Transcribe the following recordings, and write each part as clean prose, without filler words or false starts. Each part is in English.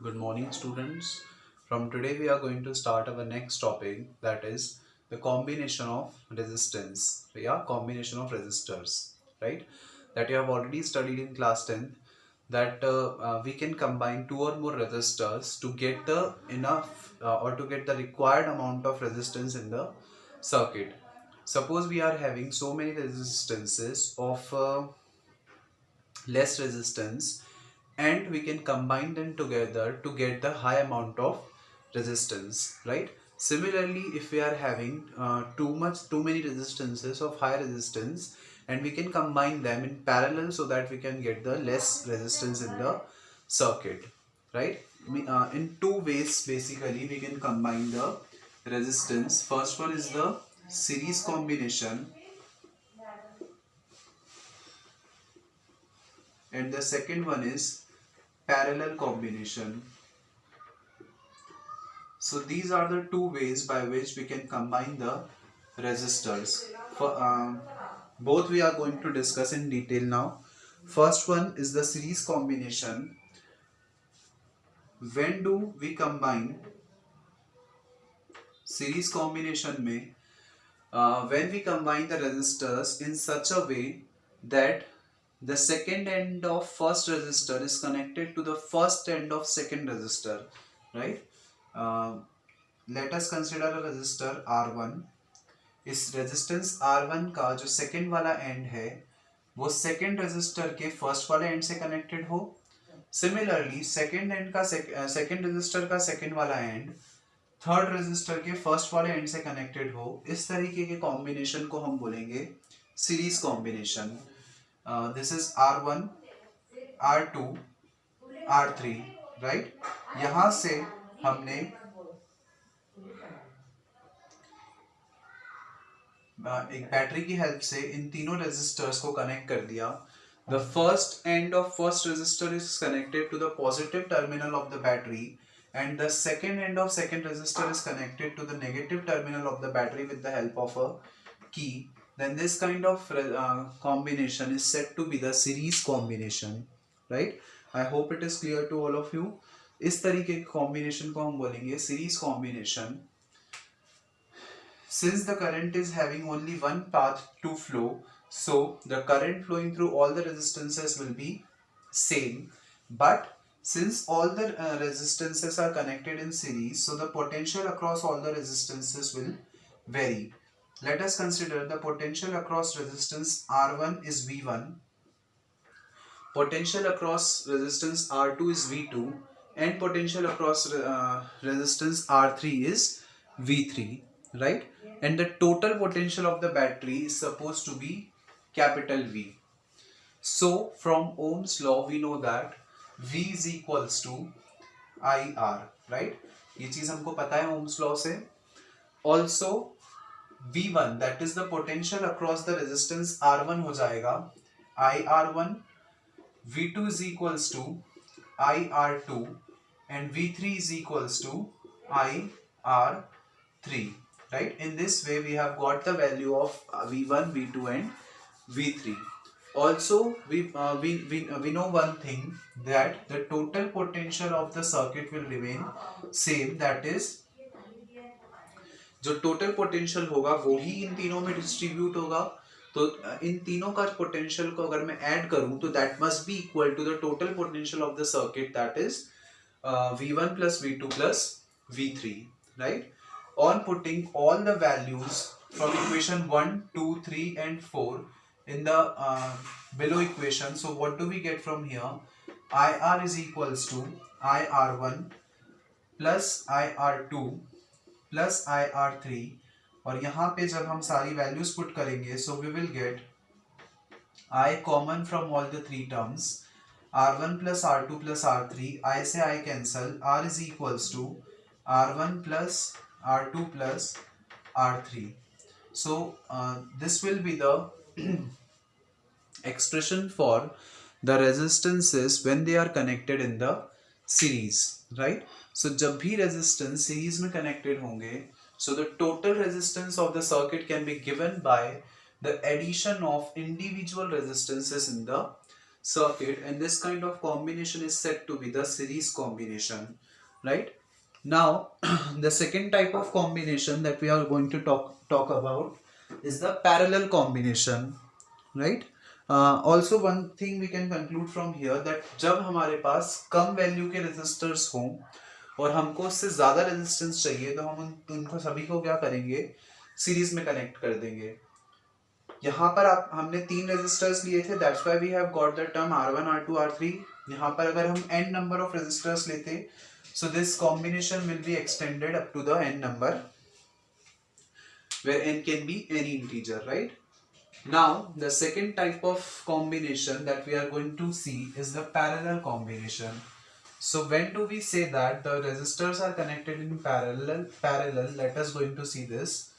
Good morning, students. From today, we are going to start our next topic, that is the combination of resistance. Yeah, combination of resistors, right? That you have already studied in class 10th. That we can combine two or more resistors to get the enough or to get the required amount of resistance in the circuit. Suppose we are having so many resistances of less resistance, and we can combine them together to get the high amount of resistance, right? Similarly, if we are having too many resistances of high resistance, and we can combine them in parallel so that we can get the less resistance in the circuit, right? In two ways basically we can combine the resistance. First one is the series combination, and the second one is parallel combination. So these are the two ways by which we can combine the resistors. Both we are going to discuss in detail now. First one is the series combination. When do we combine series combination में when we combine the resistors in such a way that the second end of first resistor is connected to the first end of second resistor, right? Uh, Let us consider a resistor R1. इस resistance R1 का जो second वाला and है वो second resistor के first वाले and से connected हो. सिमिलरली सेकेंड एंड का सेकेंड रेजिस्टर का सेकेंड वाला एंड थर्ड रेजिस्टर के फर्स्ट वाले एंड से कनेक्टेड हो. इस तरीके के कॉम्बिनेशन को हम बोलेंगे series combination. This is R1, R2, R3, right. यहां से हमने एक बैटरी की हेल्प से इन तीनों रेजिस्टर्स को कनेक्ट कर दिया. The first end of first resistor is connected to the positive terminal of the battery, and the second end of second resistor is connected to the negative terminal of the battery with the help of a key. Then this kind of combination is said to be the series combination, right? I hope it is clear to all of you. इस तरीके के combination को हम बोलेंगे series combination. Since the current is having only one path to flow, so the current flowing through all the resistances will be same. But since all the resistances are connected in series, so the potential across all the resistances will vary. Let us consider the potential across resistance R1 is V1, potential across resistance R2 is V2, and potential across resistance R3 is V3, right? And the total potential of the battery is supposed to be capital V. So from Ohm's law we know that V is equals to IR, right? ये चीज हमको पता है Ohm's law से. Also V1, that is the potential across the resistance R1 हो जाएगा IR1. V2 is equals to IR2 and V3 is equals to IR3, right? In this way we have got the value of V1, V2 and V3. Also we know one thing, that the total potential of the circuit will remain same. That is, जो total potential होगा वो ही इन तीनों में distribute होगा. तो इन तीनों का potential को अगर मैं ऐड करूं तो that must be equal to the total potential of the circuit, that is V1 plus V2 plus V3, right? On putting all the values from equation 1, 2, 3 and 4 in the below equation, so what do we get from here? IR is equals to IR1 plus IR2 plus IR3, और यहाँ पे जब हम सारी values put करेंगे so we will get I common from all the three terms. R1 plus R2 plus R3, I से I cancel, R is equals to R1 plus R2 plus R3. So this will be the expression for the resistances when they are connected in the series, right? So जब भी resistance series में connected होंगे, so the total resistance of the circuit can be given by the addition of individual resistances in the circuit, and this kind of combination is said to be the series combination, right? Now the second type of combination that we are going to talk about is the parallel combination, right? Also one thing we can conclude from here that जब हमारे पास कम value के resistors हों और हमको उससे ज्यादा resistance चाहिए, तो हम उनको सभी को क्या करेंगे, सीरीज में कनेक्ट कर देंगे। यहाँ पर आप हमने 3 रेजिस्टर्स लिए थे, that's why we have got the term R1 R2 R3। यहाँ पर अगर हम n नंबर ऑफ रेजिस्टर्स लेते, so this combination will be extended up to the n number, where n can be any integer, right? Now the second type of combination that we are going to see is the parallel combination. So when do we say that the resistors are connected in parallel? Let us going to see this.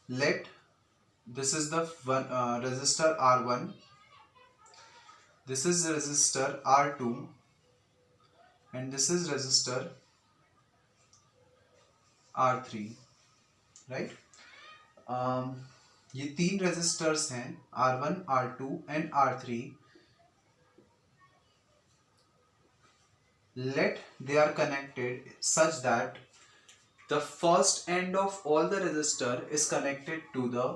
Let this is the one resistor R1, this is resistor R2, and this is resistor R3, right? ये 3 resistors हैं R1, R2 and R3. Let they are connected such that the first end of all the resistor is connected to the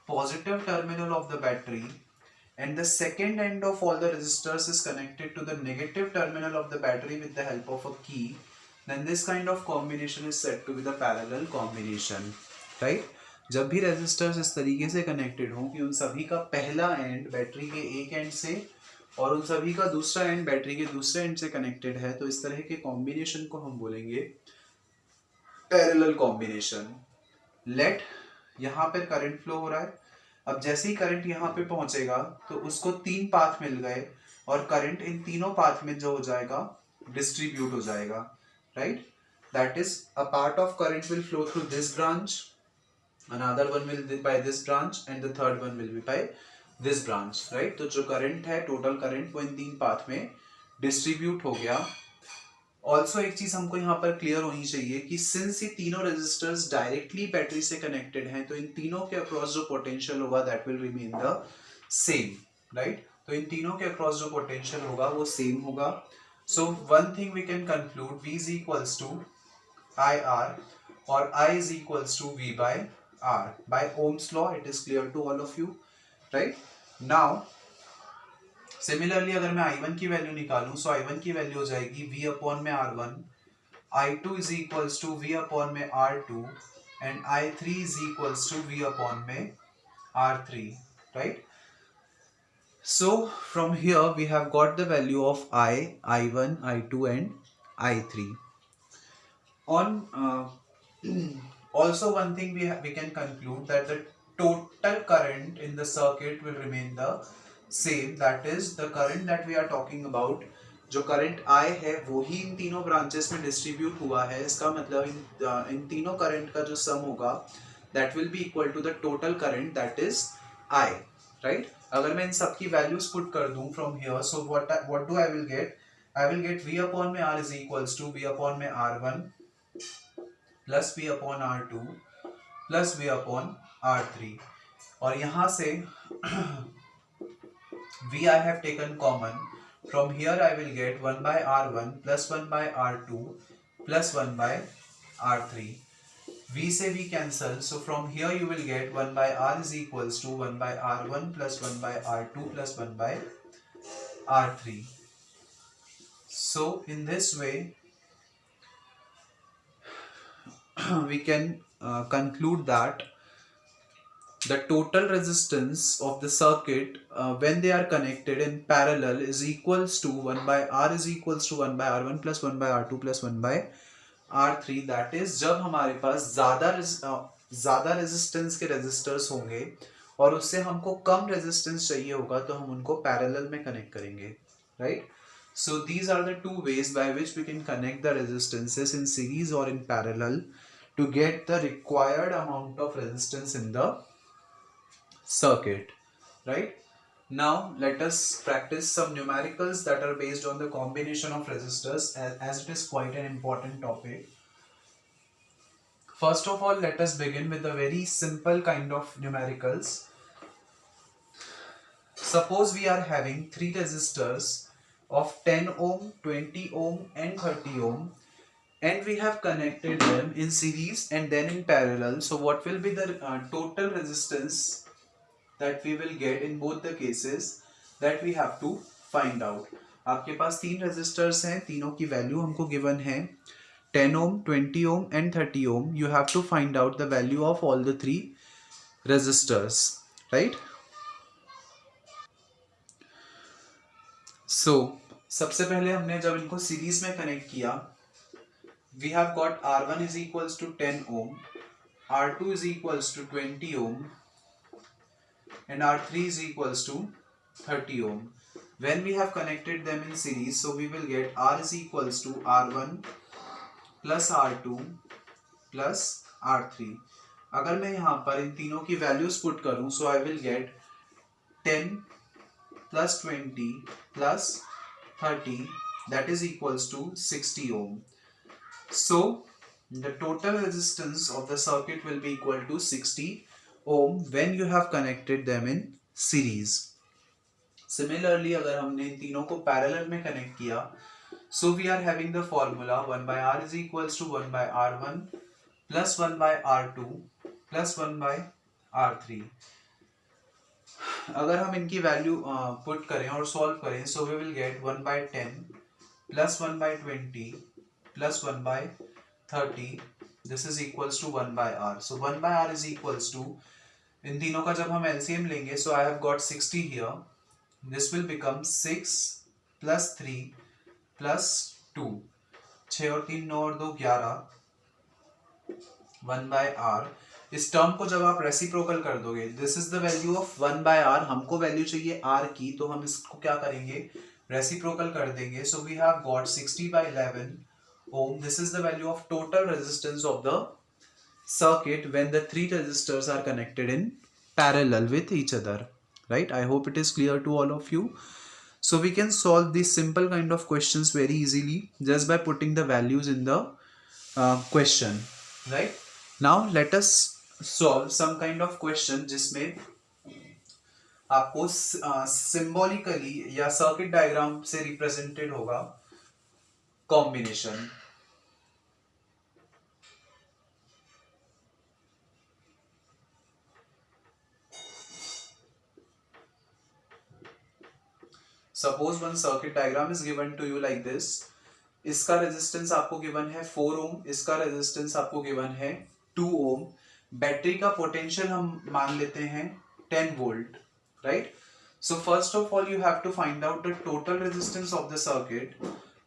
positive terminal of the battery, and the second end of all the resistors is connected to the negative terminal of the battery with the help of a key. Then this kind of combination is said to be the parallel combination, right? जब भी resistors इस तरीके से connected हों कि उन सभी का पहला एंड बैटरी के एक एंड से और उन सभी का दूसरा एंड बैटरी के दूसरे एंड से कनेक्टेड है, तो इस तरह के कॉम्बिनेशन को हम बोलेंगे पैरेलल कॉम्बिनेशन। लेट यहाँ पर करंट फ्लो हो रहा है, अब जैसे ही करंट यहाँ पे पहुंचेगा तो उसको 3 पाथ मिल गए और करंट इन तीनों पाथ में जो हो जाएगा डिस्ट्रीब्यूट हो जाएगा, right? That is a part of current will flow through this branch, another one will be by this branch, and the third one will be by this branch, right? तो जो current है, total current, वो इन 3 path में distribute हो गया। Also एक चीज हमको यहाँ पर क्लियर होनी चाहिए कि सिंस ये तीनों रेजिस्टर्स डायरेक्टली बैटरी से कनेक्टेड हैं, तो इन तीनों के अक्रॉस जो पोटेंशियल होगा that will remain the same, right? तो इन तीनों के अक्रॉस जो पोटेंशियल होगा वो सेम होगा। So one thing we can conclude, V is equals to IR or I is equals to V by R. By Ohm's law it is clear to all of you, right? Now similarly अगर मैं I1 की value निकालूं, so I1 की value हो जाएगी V upon में R1, I2 is equals to V upon में R2, and I3 is equals to V upon में R3, right? So from here we have got the value of I1, I2 and I3. On also one thing we can conclude that the total current in the circuit will remain the same, that is the current that we are talking about, जो current I है वो ही इन तीनों branches में distribute हुआ है। इसका मतलब इन तीनों करंट का जो सम होगा that will be equal to the total current, that is I, right? अगर मैं इन सब की वैल्यूज पुट कर दूं from here, so what do I will get? I will get V upon में R is equals to V upon में R1 plus V upon R2 plus V upon R3, और यहाँ से V I have taken common, from here I will get 1 by R1 plus 1 by R2 plus 1 by R3. V से V cancel, so from here you will get 1 by R is equals to 1 by R1 plus 1 by R2 plus 1 by R3. So in this way we can conclude that the total resistance of the circuit when they are connected in parallel is equals to 1 by R is equals to 1 by R1 plus 1 by R2 plus 1 by R3. that is जब हमारे पास ज़्यादा resistance के resistors होंगे और उससे हमको कम resistance चाहिए होगा, तो हम उनको पैरेलल में कनेक्ट करेंगे, right? So these are the two ways by which we can connect the resistances in series or in parallel to get the required amount of resistance in the circuit, right? Now let us practice some numericals that are based on the combination of resistors, as it is quite an important topic. First of all, let us begin with a very simple kind of numericals. Suppose we are having three resistors of 10 ohm, 20 ohm and 30 ohm, and we have connected them in series and then in parallel. So what will be the total resistance that we will get in both the cases, that we have to find out. आपके पास तीन resistors हैं, तीनों की value हमको given है 10 ohm, 20 ohm and 30 ohm. You have to find out the value of all the three resistors, right? So सबसे पहले हमने जब इनको सीरीज में कनेक्ट किया, we have got R1 is equals to 10 ohm, R2 is equals to 20 ohm and R3 is equals to 30 ohm. When we have connected them in series, so we will get R is equals to R1 plus R2 plus R3. अगर मैं यहाँ पर इन तीनों की values put करूँ, so I will get 10 plus 20 plus 30, that is equals to 60 ohm. So the total resistance of the circuit will be equal to 60 ohm when you have connected them in series. Similarly, अगर हमने इन तीनों को parallel में connect किया, so we are having the formula 1 by R is equals to 1 by R1 plus 1 by R2 plus 1 by R3. अगर हम इनकी value put करें और सॉल्व करें, so we will get 1 by 10 plus 1 by 20 plus 1 by 30. This is equals to 1 by R. So 1 by R is equals to, इन तीनों का जब हम LCM लेंगे, so I have got 60 here. This will become 6 plus 3 plus 2. 6 और 3 9 और 2 11. 1 by R. इस term को जब आप रेसिप्रोकल कर दोगे, this is the value of 1 by R. हमको वैल्यू चाहिए R की, तो हम इसको क्या करेंगे, रेसिप्रोकल कर देंगे. So we have got 60 by 11 ohm. This is the value of total resistance of the circuit when the three resistors are connected in parallel with each other, right? I hope it is clear to all of you. So we can solve these simple kind of questions very easily just by putting the values in the question, right? Now let us solve some kind of question जिसमें आपको symbolically या circuit diagram से represented होगा combination. Suppose one circuit diagram is given to you like this. इसका resistance आपको given है 4 ओम, इसका resistance आपको गिवन है 2 ओम. बैटरी का पोटेंशियल हम मान लेते हैं 10 volt, right? So first of all you have to find out the total resistance of the circuit.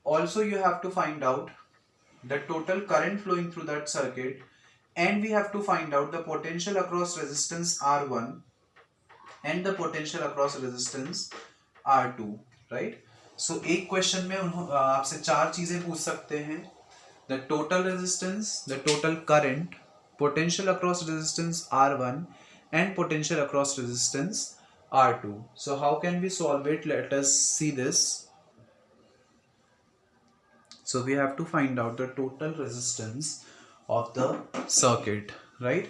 Also you have to find out the total current flowing through that circuit, and we have to find out the potential across resistance R1 and the potential across resistance R2, right? So एक question में आपसे चार चीजें पूछ सकते हैं: the total resistance, the total current, potential across resistance R1 and potential across resistance R2. So how can we solve it? Let us see this. So we have to find out the total resistance of the circuit, right?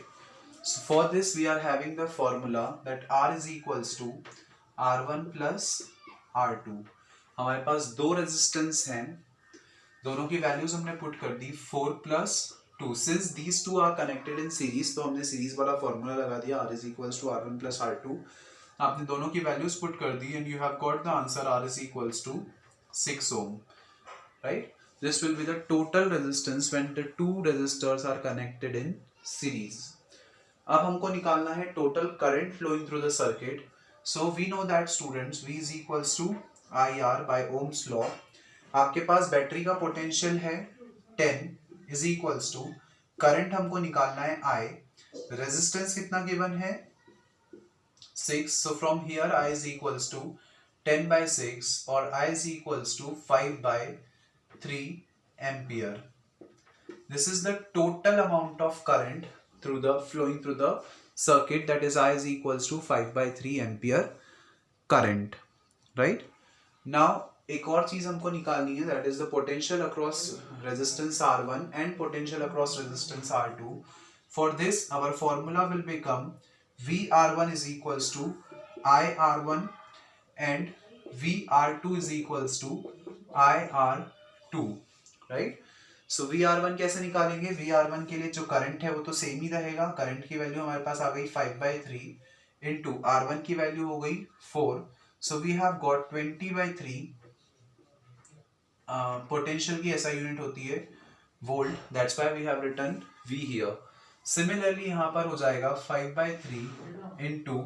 So for this we are having the formula that R is equals to R1 plus R2. हमारे पास दो resistance हैं, दोनों की values हमने put कर दी 4 plus 2. Since these two are connected in series, तो हमने series वाला फॉर्मूला लगा दिया R is equals to R1 plus R2. आपने दोनों की वैल्यूज पुट कर दी and you have got the answer R is equals to 6 ohm, right? This will be the total resistance when the two resistors are connected in series. अब हमको निकालना है total current flowing through the circuit. So we know that students V is equals to IR by Ohm's law. आपके पास battery का potential है 10 is equals to current हमको निकालना है I. रेजिस्टेंस कितना गिवन है 6. So from here I is equals to 10 by 6 और I is equals to 5 by 3 ampere. This is the total amount of current flowing through the circuit, that is I is equals to 5 by 3 ampere current, right? Now एक और चीज हमको निकालनी है, that is the potential across resistance R1 and potential across resistance R2. For this our formula will become VR1 is equals to IR1 and VR2 is equals to IR2, right? So VR1 कैसे निकालेंगे? VR1 के लिए जो current है वो तो same ही रहेगा. Current की वैल्यू हमारे पास आ गई 5/3 इंटू R1 की वैल्यू हो गई 4. So we have got 20/3. Potential की ऐसा यूनिट होती है volt, that's why we have written V here. Similarly यहाँ पर हो जाएगा 5/3 इंटू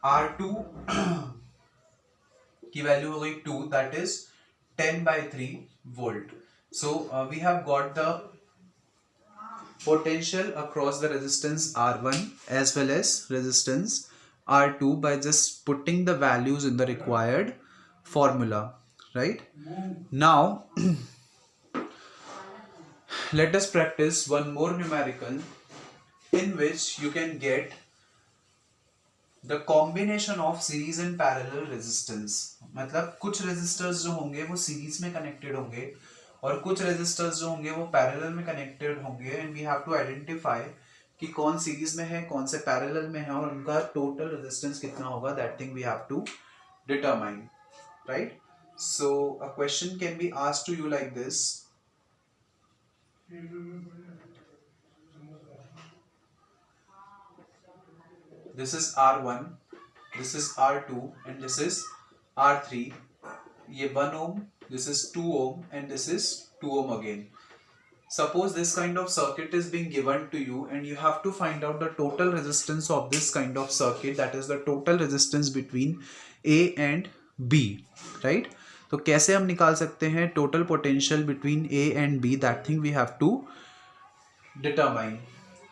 R2 की वैल्यू हो गई 2, that is 10/3 volt. So we have got the potential across the resistance R1 as well as resistance R2 by just putting the values in the required formula, right? Now let us practice one more numerical in which you can get the combination of series and parallel resistance. मतलब कुछ resistors जो होंगे वो series में connected होंगे और कुछ resistors जो होंगे वो पैरेलल में कनेक्टेड होंगे, and we have to identify कि कौन सीरीज में है कौन से पैरेलल में है और उनका टोटल रेजिस्टेंस कितना होगा. That thing we have to determine, right? So a question can be asked to you like this. This is R1, this is R2 and this is R3. ये 1 ohm, this is 2 ohm and this is 2 ohm again. Suppose this kind of circuit is being given to you and you have to find out the total resistance of this kind of circuit, that is the total resistance between A and B, right? तो कैसे हम निकाल सकते हैं total potential between A and B? That thing we have to determine,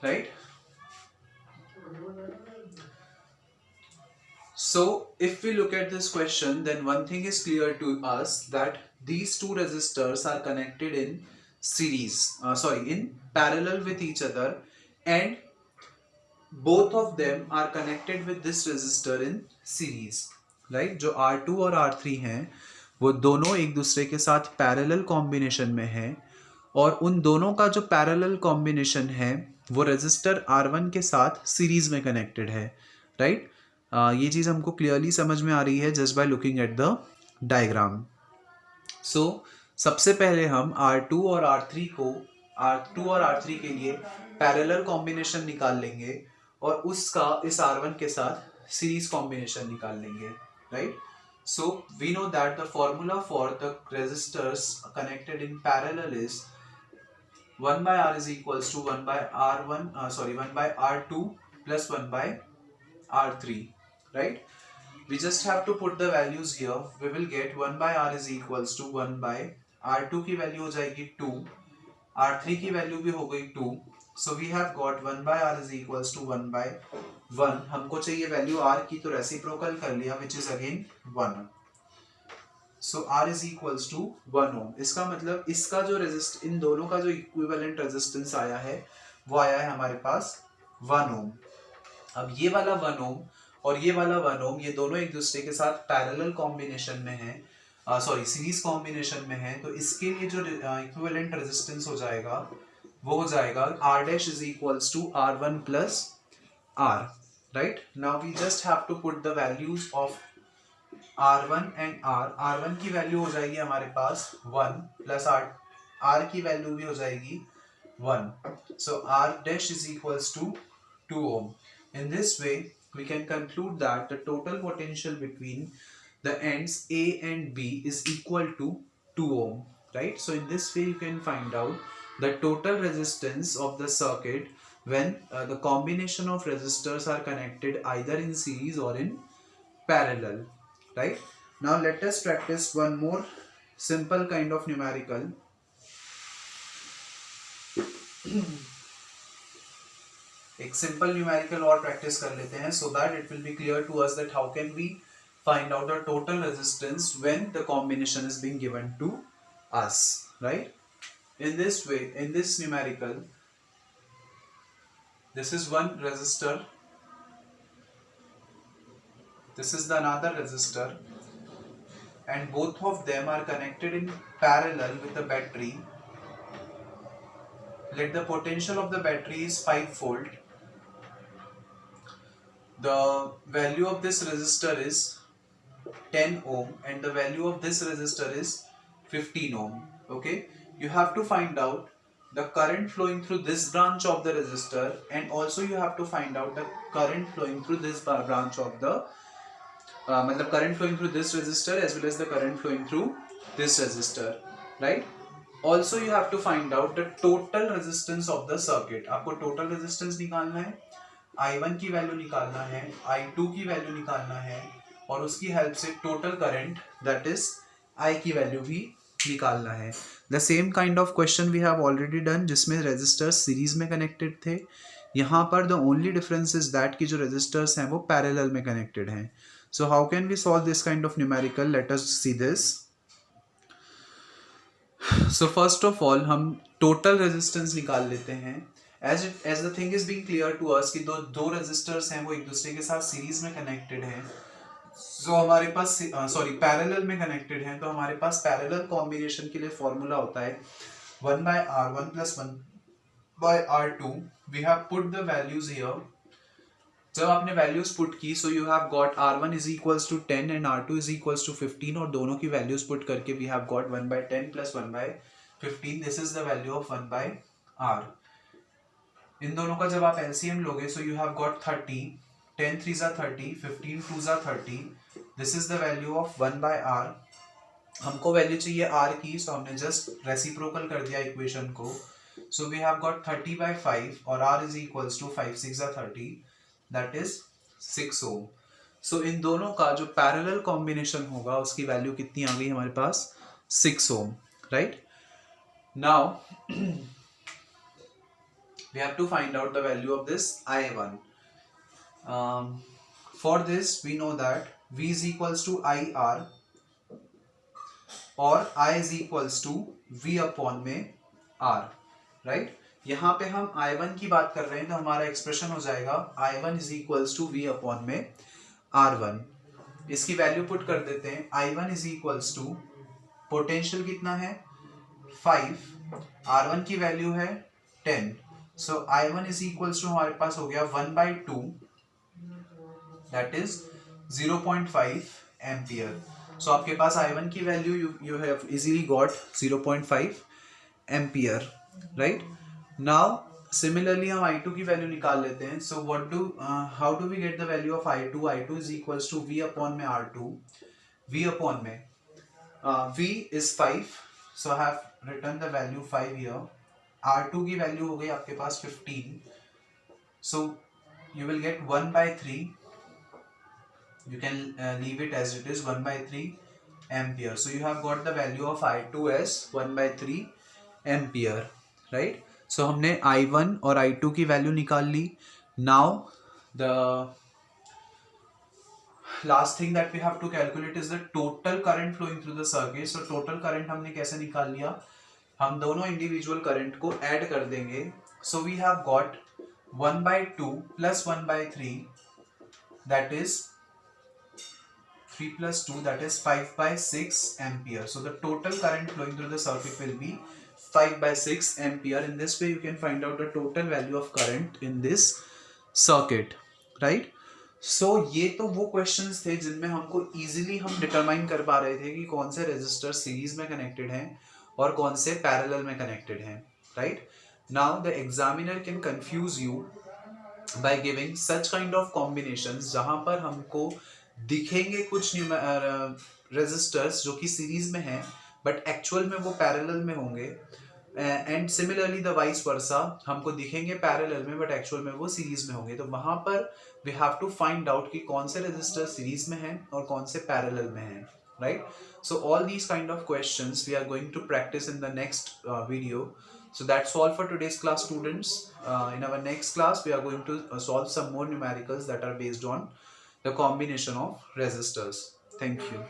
right? So if we look at this question, then one thing is clear to us that these two resistors are connected in series, in parallel with each other, and both of them are connected with this resistor in series, right? जो R2 और R3 हैं वो दोनों एक दूसरे के साथ parallel combination में हैं और उन दोनों का जो parallel combination है वो resistor R1 के साथ series में connected है, right? ये चीज़ हमको क्लियरली समझ में आ रही है just by looking at the diagram. So सबसे पहले हम R2 और R3 के लिए पैरेलल कॉम्बिनेशन निकाल लेंगे और उसका इस R1 के साथ सीरीज कॉम्बिनेशन निकाल लेंगे, right? So we know that the formula for the resistors connected in parallel is 1/R is equals to 1/R2 plus 1/R3, right? We just have to put the values here. We will get 1/R is equals to 1/R2 की value हो जाएगी 2, R3 की value भी हो गई 2. So we have got 1/R is equals to 1/1. हमको चाहिए value R की, तो रेसिप्रोकल कर लिया which is again 1. So R is equals to 1 ohm. इसका मतलब इसका जो इन दोनों का जो इक्विवेलेंट रेजिस्टेंस आया है वो आया है हमारे पास 1 ohm. अब ये वाला 1 ohm और ये वाला 1 ohm ये दोनों एक दूसरे के साथ पैरेलल कॉम्बिनेशन में है, सीरीज कॉम्बिनेशन में है, तो इसके लिए जो इक्विवेलेंट रेजिस्टेंस हो जाएगा वो हो जाएगा R dash is equals to R1 plus R, right? Now we just have to put the values of R1 and R1 की वैल्यू हो जाएगी हमारे पास 1 प्लस R की वैल्यू भी हो जाएगी 1. So R dash is equals to 2 ohm. In this way, we can conclude that the total potential between the ends A and B is equal to 2 ohm, right? So in this way, you can find out the total resistance of the circuit when the combination of resistors are connected either in series or in parallel, right? Now let us practice one more simple kind of numerical. एक simple numerical और practice कर लेते हैं so that it will be clear to us that how can we find out the total resistance when the combination is being given to us, right? In this way, in this numerical, this is one resistor, this is the another resistor, and both of them are connected in parallel with the battery, let the potential of the battery is 5 volt. The value of this resistor is 10 ohm and the value of this resistor is 15 ohm. Okay, you have to find out the current flowing through this branch of the resistor, and also you have to find out the current flowing through this branch of the current flowing through this resistor as well as the current flowing through this resistor, right? Also you have to find out the total resistance of the circuit. आपको total resistance निकालना है, I1 की value निकालना है, I2 की value निकालना है, और उसकी हेल्प से total current that is I की वैल्यू भी निकालना है. The same kind of question we have already done, जिसमें रेजिस्टर्स सीरीज में कनेक्टेड थे. यहाँ पर the only difference is that कि जो रेजिस्टर्स हैं वो पैरेलल में कनेक्टेड हैं. So how can we solve this kind of numerical? Let us see this. So first of all हम टोटल रेजिस्टेंस निकाल लेते हैं. As the thing is being clear to us कि दो रेजिस्टर्स हैं वो एक दूसरे के साथ सीरीज में कनेक्टेड हैं. सो हमारे पास पैरेलल में कनेक्टेड हैं, तो हमारे पास पैरेलल कॉम्बिनेशन के लिए फॉर्मूला होता है 1/R1 + 1/R2. We have put the values here. जब आपने वैल्यूज पुट की, so you have got R1 = 10 and R2 = 15, और दोनों की वैल्यूज पुट करके we have got 1/10 + 1/15. This is the value of 1/R. इन दोनों का जब आप एलसीएम लोगे, so you have got 30. 10 3s are 30, 15 2s are 30. This is the value of 1/R. हमको वैल्यू चाहिए R की, सो हमने जस्ट रेसिप्रोकल कर दिया इक्वेशन को. सो वी हैव गॉट 30/5 और R = 5 6 are 30, that is 6 ohm. सो इन दोनों का जो पैरेलल कॉम्बिनेशन होगा उसकी वैल्यू कितनी आ गई हमारे पास? 6 ohm, right? Now we have to find out the value of this I1. For this we know that V is equals to IR और I is equals to V upon में R, right? यहाँ पे हम I1 की बात कर रहे हैं, तो हमारा एक्सप्रेशन हो जाएगा I1 is equals to V upon में R1. इसकी वैल्यू पुट कर देते हैं. I1 is equals to potential कितना है? 5. R1 की वैल्यू है 10. सो I1 is equals to हमारे पास हो गया 1/2, that is 0.5 एम्पियर. सो आपके पास I1 की value you have easily got 0.5 ampere, right? Now similarly हम I2 की वैल्यू निकाल लेते हैं. So how do we get the value of I2? I2 is equals to V upon में R2. V upon में V is 5, so I have written the value 5 here. R2 की value हो गई आपके पास 15, so you will get 1/3. You can leave it as it is, 1/3 ampere. So you have got the value of I2 as 1/3 ampere, right? So हमने I1 और I2 की value निकाल ली. Now the last thing that we have to calculate is the total current flowing through the circuit. So total current हमने कैसे निकाल लिया? हम दोनों इंडिविजुअल करंट को ऐड कर देंगे. So we have got 1/2 plus 1/3, that is 3 plus 2, that is 5/6 ampere. So the total current flowing through the circuit will be 5/6 ampere. In this way you can find out the total value of current in this circuit, right? So ये तो वो questions थे जिनमें हमको easily हम determine कर पा रहे थे कि कौन से resistor series में connected हैं और कौन से parallel में connected हैं, right? Now the examiner can confuse you by giving such kind of combinations जहाँ पर हमको दिखेंगे कुछ रेजिस्टर्स जो कि सीरीज में हैं बट एक्चुअल में वो पैरेलल में होंगे, and similarly the vice versa, हमको दिखेंगे पैरेलल में बट एक्चुअल में वो सीरीज में होंगे. तो वहां पर we have to find out कि कौन से रेजिस्टर सीरीज में हैं और कौन से पैरेलल में हैं, right? So all these kind of questions we are going to practice in the next video. So that's all for today's class, students. In our next class we are going to solve some more numericals that are based on the combination of resistors. Thank you.